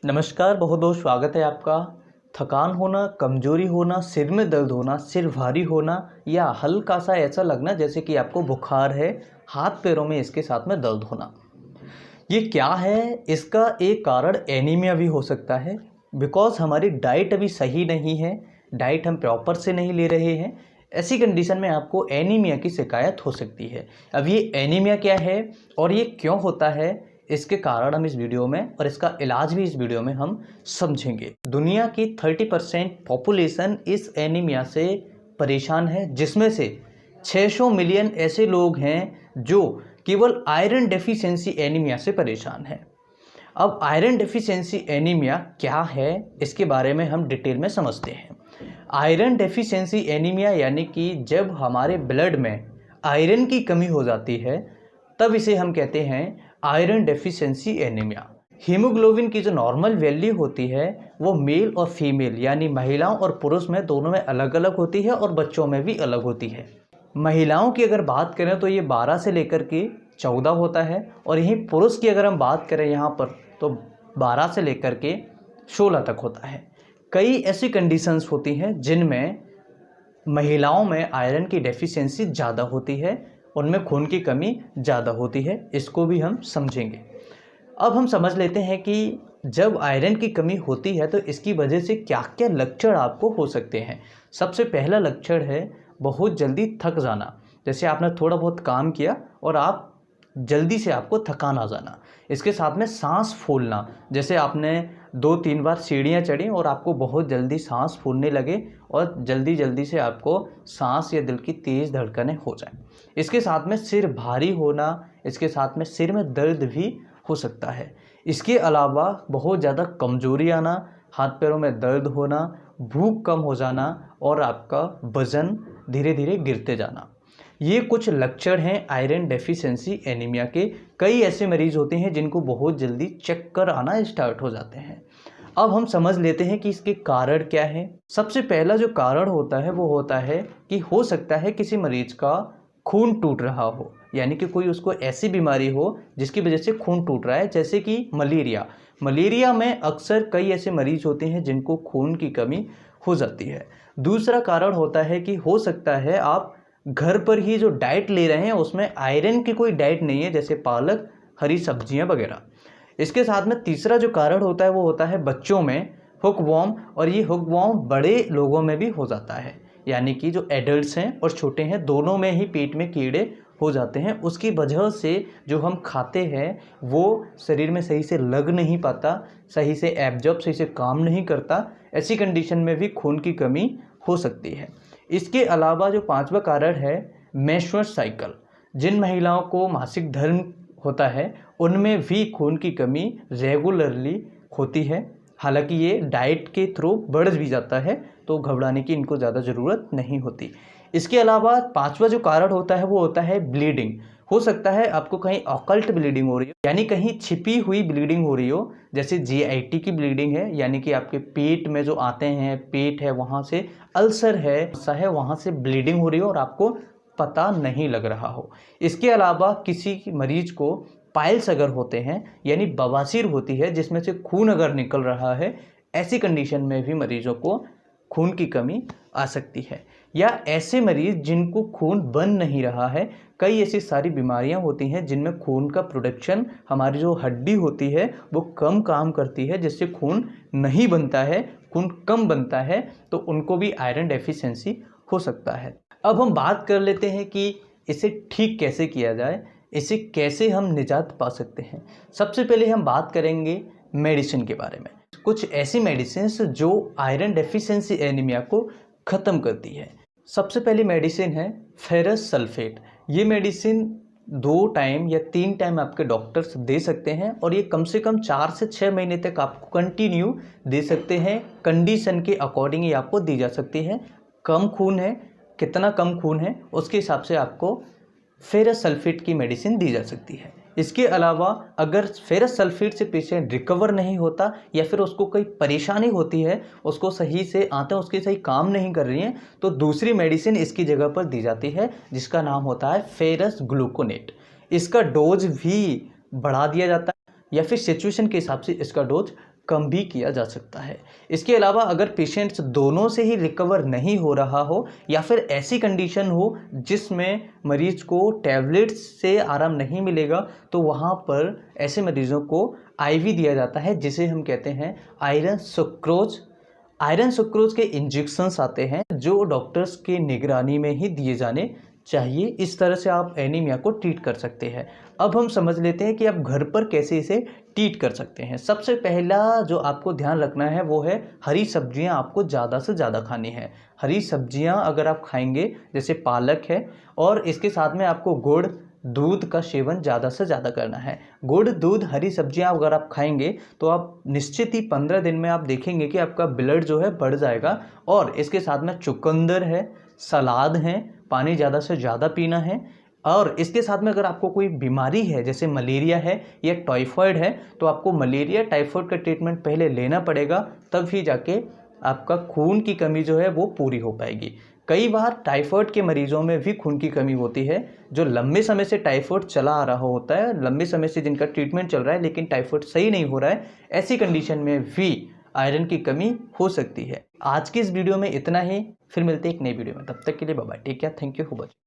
नमस्कार, बहुत बहुत स्वागत है आपका। थकान होना, कमजोरी होना, सिर में दर्द होना, सिर भारी होना या हल्का सा ऐसा लगना जैसे कि आपको बुखार है, हाथ पैरों में इसके साथ में दर्द होना, ये क्या है? इसका एक कारण एनीमिया भी हो सकता है। बिकॉज हमारी डाइट अभी सही नहीं है, डाइट हम प्रॉपर से नहीं ले रहे हैं। ऐसी कंडीशन में आपको एनीमिया की शिकायत हो सकती है। अब ये एनीमिया क्या है और ये क्यों होता है, इसके कारण हम इस वीडियो में और इसका इलाज भी इस वीडियो में हम समझेंगे। दुनिया की 30% पॉपुलेशन इस एनीमिया से परेशान है, जिसमें से 600 मिलियन ऐसे लोग हैं जो केवल आयरन डेफिशिएंसी एनीमिया से परेशान हैं। अब आयरन डेफिशिएंसी एनीमिया क्या है, इसके बारे में हम डिटेल में समझते हैं। आयरन डेफिशिएंसी एनीमिया यानी कि जब हमारे ब्लड में आयरन की कमी हो जाती है, तब इसे हम कहते हैं आयरन डेफिशिएंसी एनीमिया। हीमोग्लोबिन की जो नॉर्मल वैल्यू होती है वो मेल और फीमेल यानी महिलाओं और पुरुष में दोनों में अलग अलग होती है और बच्चों में भी अलग होती है। महिलाओं की अगर बात करें तो ये 12 से लेकर के 14 होता है, और यहीं पुरुष की अगर हम बात करें यहाँ पर तो 12 से लेकर के 16 तक होता है। कई ऐसी कंडीशंस होती हैं जिनमें महिलाओं में आयरन की डेफिशिएंसी ज़्यादा होती है, उनमें खून की कमी ज़्यादा होती है, इसको भी हम समझेंगे। अब हम समझ लेते हैं कि जब आयरन की कमी होती है तो इसकी वजह से क्या क्या लक्षण आपको हो सकते हैं। सबसे पहला लक्षण है बहुत जल्दी थक जाना। जैसे आपने थोड़ा बहुत काम किया और आप जल्दी से आपको थकान आ जाना। इसके साथ में सांस फूलना, जैसे आपने 2-3 बार सीढ़ियाँ चढ़ी और आपको बहुत जल्दी सांस फूलने लगे और जल्दी जल्दी से आपको सांस या दिल की तेज़ धड़कनें हो जाएं। इसके साथ में सिर भारी होना, इसके साथ में सिर में दर्द भी हो सकता है। इसके अलावा बहुत ज़्यादा कमजोरी आना, हाथ पैरों में दर्द होना, भूख कम हो जाना और आपका वज़न धीरे धीरे गिरते जाना, ये कुछ लक्षण हैं आयरन डेफिशिएंसी एनीमिया के। कई ऐसे मरीज होते हैं जिनको बहुत जल्दी चक्कर आना स्टार्ट हो जाते हैं। अब हम समझ लेते हैं कि इसके कारण क्या है। सबसे पहला जो कारण होता है वो होता है कि हो सकता है किसी मरीज का खून टूट रहा हो, यानी कि कोई उसको ऐसी बीमारी हो जिसकी वजह से खून टूट रहा है, जैसे कि मलेरिया में अक्सर कई ऐसे मरीज होते हैं जिनको खून की कमी हो जाती है। दूसरा कारण होता है कि हो सकता है आप घर पर ही जो डाइट ले रहे हैं उसमें आयरन की कोई डाइट नहीं है, जैसे पालक, हरी सब्जियां वगैरह। इसके साथ में तीसरा जो कारण होता है वो होता है बच्चों में हुकवॉर्म, और ये हुकवॉर्म बड़े लोगों में भी हो जाता है, यानी कि जो एडल्ट्स हैं और छोटे हैं दोनों में ही पेट में कीड़े हो जाते हैं। उसकी वजह से जो हम खाते हैं वो शरीर में सही से लग नहीं पाता, सही से एब्जॉर्ब सही से काम नहीं करता। ऐसी कंडीशन में भी खून की कमी हो सकती है। इसके अलावा जो पांचवा कारण है मेंस्ट्रुअल साइकिल, जिन महिलाओं को मासिक धर्म होता है उनमें भी खून की कमी रेगुलरली होती है। हालांकि ये डाइट के थ्रू बढ़ भी जाता है, तो घबराने की इनको ज़्यादा ज़रूरत नहीं होती। इसके अलावा पांचवा जो कारण होता है वो होता है ब्लीडिंग। हो सकता है आपको कहीं ऑकल्ट ब्लीडिंग हो रही हो, यानी कहीं छिपी हुई ब्लीडिंग हो रही हो, जैसे GIT की ब्लीडिंग है, यानी कि आपके पेट में जो आते हैं, पेट है वहाँ से अल्सर है वहाँ से ब्लीडिंग हो रही हो और आपको पता नहीं लग रहा हो। इसके अलावा किसी मरीज को पाइल्स अगर होते हैं, यानी बवासीर होती है जिसमें से खून अगर निकल रहा है, ऐसी कंडीशन में भी मरीजों को खून की कमी आ सकती है। या ऐसे मरीज जिनको खून बन नहीं रहा है, कई ऐसी सारी बीमारियां होती हैं जिनमें खून का प्रोडक्शन, हमारी जो हड्डी होती है वो कम काम करती है, जिससे खून नहीं बनता है, खून कम बनता है, तो उनको भी आयरन डेफिशिएंसी हो सकता है। अब हम बात कर लेते हैं कि इसे ठीक कैसे किया जाए, इसे कैसे हम निजात पा सकते हैं। सबसे पहले हम बात करेंगे मेडिसिन के बारे में। कुछ ऐसी मेडिसिन जो आयरन डेफिशिएंसी एनीमिया को ख़त्म करती है। सबसे पहली मेडिसिन है फेरस सल्फेट। ये मेडिसिन 2 टाइम या 3 टाइम आपके डॉक्टर्स दे सकते हैं, और ये कम से कम 4 से 6 महीने तक आपको कंटिन्यू दे सकते हैं। कंडीशन के अकॉर्डिंग ही आपको दी जा सकती है। कम खून है, कितना कम खून है उसके हिसाब से आपको फेरस सल्फेट की मेडिसिन दी जा सकती है। इसके अलावा अगर फेरस सल्फेट से पेशेंट रिकवर नहीं होता या फिर उसको कोई परेशानी होती है, उसको सही से आंतें उसकी सही काम नहीं कर रही हैं, तो दूसरी मेडिसिन इसकी जगह पर दी जाती है जिसका नाम होता है फेरस ग्लूकोनेट। इसका डोज भी बढ़ा दिया जाता है या फिर सिचुएशन के हिसाब से इसका डोज कम भी किया जा सकता है। इसके अलावा अगर पेशेंट्स दोनों से ही रिकवर नहीं हो रहा हो या फिर ऐसी कंडीशन हो जिसमें मरीज को टैबलेट्स से आराम नहीं मिलेगा, तो वहाँ पर ऐसे मरीजों को आईवी दिया जाता है, जिसे हम कहते हैं आयरन सुक्रोज। आयरन सुक्रोज के इंजेक्शंस आते हैं जो डॉक्टर्स की निगरानी में ही दिए जाने चाहिए। इस तरह से आप एनीमिया को ट्रीट कर सकते हैं। अब हम समझ लेते हैं कि आप घर पर कैसे इसे ट्रीट कर सकते हैं। सबसे पहला जो आपको ध्यान रखना है वो है हरी सब्जियां आपको ज़्यादा से ज़्यादा खानी है। हरी सब्जियां अगर आप खाएंगे, जैसे पालक है, और इसके साथ में आपको गुड़ दूध का सेवन ज़्यादा से ज़्यादा करना है। गुड़ दूध हरी सब्जियां अगर आप खाएंगे तो आप निश्चित ही 15 दिन में आप देखेंगे कि आपका ब्लड जो है बढ़ जाएगा। और इसके साथ में चुकंदर है, सलाद है, पानी ज़्यादा से ज़्यादा पीना है। और इसके साथ में अगर आपको कोई बीमारी है, जैसे मलेरिया है या टाइफॉइड है, तो आपको मलेरिया टाइफॉइड का ट्रीटमेंट पहले लेना पड़ेगा, तब ही जाके आपका खून की कमी जो है वो पूरी हो पाएगी। कई बार टाइफॉइड के मरीजों में भी खून की कमी होती है, जो लंबे समय से टाइफॉइड चला आ रहा होता है, लंबे समय से जिनका ट्रीटमेंट चल रहा है लेकिन टाइफॉइड सही नहीं हो रहा है, ऐसी कंडीशन में भी आयरन की कमी हो सकती है। आज की इस वीडियो में इतना ही, फिर मिलते हैं एक नई वीडियो में। तब तक के लिए bye bye, take care, thank you for watching.